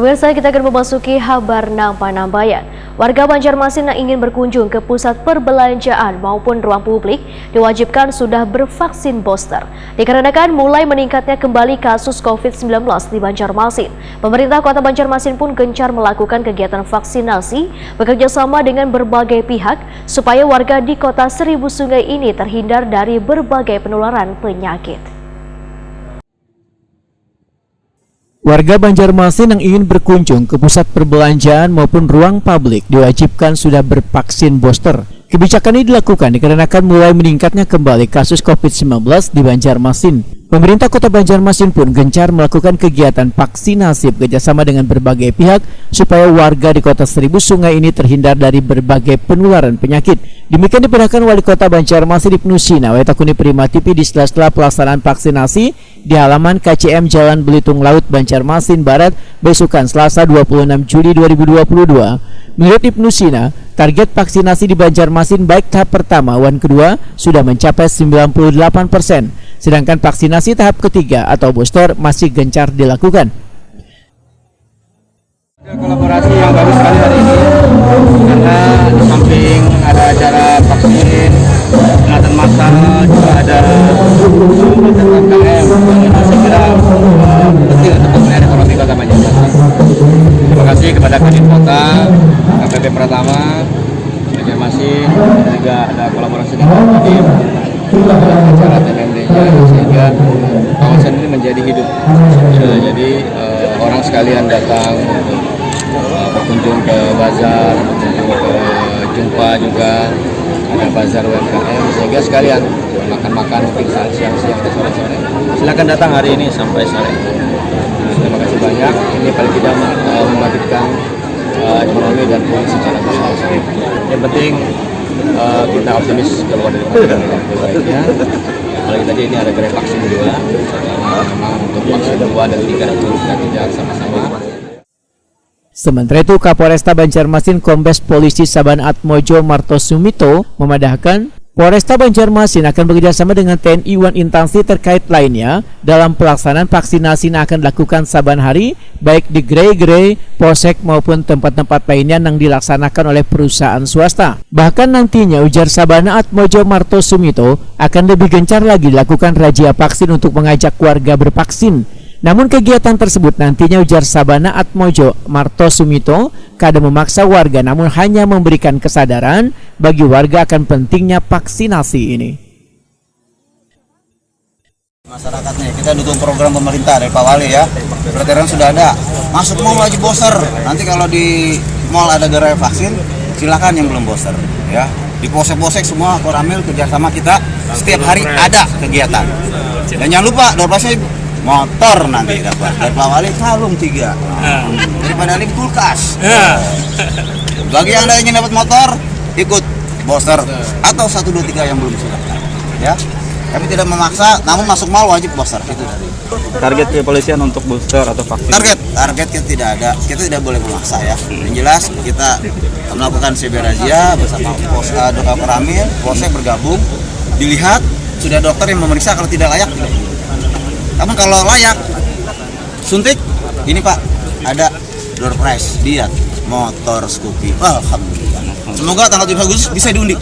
Pemirsa, kita akan memasuki kabar Nambayan. Warga Banjarmasin yang ingin berkunjung ke pusat perbelanjaan maupun ruang publik diwajibkan sudah bervaksin booster. Dikarenakan mulai meningkatnya kembali kasus COVID-19 di Banjarmasin, pemerintah Kota Banjarmasin pun gencar melakukan kegiatan vaksinasi bekerjasama dengan berbagai pihak supaya warga di Kota Seribu Sungai ini terhindar dari berbagai penularan penyakit. Warga Banjarmasin yang ingin berkunjung ke pusat perbelanjaan maupun ruang publik diwajibkan sudah bervaksin booster. Kebijakan ini dilakukan dikarenakan mulai meningkatnya kembali kasus COVID-19 di Banjarmasin. Pemerintah Kota Banjarmasin pun gencar melakukan kegiatan vaksinasi bekerjasama dengan berbagai pihak supaya warga di Kota Seribu Sungai ini terhindar dari berbagai penularan penyakit. Demikian diperhatikan Wali Kota Banjarmasin Ibnu Sina Wetakuni Prima TV di sela-sela pelaksanaan vaksinasi di halaman KCM Jalan Belitung Laut Banjarmasin Barat besokan Selasa 26 Juli 2022. Menurut Ibnu Sina, target vaksinasi di Banjarmasin baik tahap pertama maupun kedua sudah mencapai 98%, sedangkan vaksinasi tahap ketiga atau booster masih gencar dilakukan. Kolaborasi yang bagus sekali hari ini karena di samping ada acara vaksin, pengamatan massal, juga ada UMKM yang saya kira penting untuk pemulihan ekonomi Kota Banjarmasin. Terima kasih kepada Kadin Kota, KPP Pratama, Banjarmasin, dan juga ada kolaborasi dengan Kadin, acara TMD-nya sehingga kawasan ini menjadi hidup. Jadi orang sekalian datang berkunjung ke bazar, berkunjung ke jumpa juga ada bazar UMKM sehingga sekalian makan-makan mungkin saat siang-siang atau sore-sore. Silakan datang hari ini sampai sore. Terima kasih banyak. Ini paling tidak membangkitkan ekonomi dan pun secara besar. Yang penting kita optimis keluar dari pandemi. Apalagi tadi ini ada gerai vaksin juga. Memang untuk vaksin 2 dan 3 itu kita kejar sama-sama. Sementara itu, Kapolresta Banjarmasin Kombes Polisi Saban Atmojo Marto Sumito memadahkan Polresta Banjarmasin akan bekerjasama dengan TNI dan instansi terkait lainnya dalam pelaksanaan vaksinasi yang akan dilakukan saban hari baik di gerai-gerai, polsek maupun tempat-tempat lainnya yang dilaksanakan oleh perusahaan swasta. Bahkan nantinya, ujar Sabana Atmojo Marto Sumito, akan lebih gencar lagi dilakukan razia vaksin untuk mengajak warga bervaksin. Namun kegiatan tersebut nantinya, ujar Sabana Atmojo Marto Sumito, kadang memaksa warga namun hanya memberikan kesadaran bagi warga akan pentingnya vaksinasi ini. Masyarakatnya kita dukung program pemerintah dari Pak Wali ya. Peraturan sudah ada. Masuk mall wajib booster. Nanti kalau di mall ada gerai vaksin, silakan yang belum booster ya. Di posek-posek semua Koramil kerjasama kita setiap hari ada kegiatan. Dan jangan lupa door prize motor nanti dapat dari Pak Wali kalung 3 daripada lim kulkas. Bagi yang ingin dapat motor ikut booster atau 1, 2, 3 yang belum silakan ya. Kami tidak memaksa, namun masuk mall wajib booster. Itu dari Target kepolisian untuk booster atau vaksin? Target kita tidak ada, kita tidak boleh memaksa ya. Yang jelas kita melakukan CB razia bersama Koramil, polsek bergabung, dilihat sudah dokter yang memeriksa, kalau tidak layak tidak. Namun kalau layak suntik, ini Pak ada door prize, lihat motor Scoopy. Alhamdulillah. Semoga tanggal 7 Agustus bisa diundi.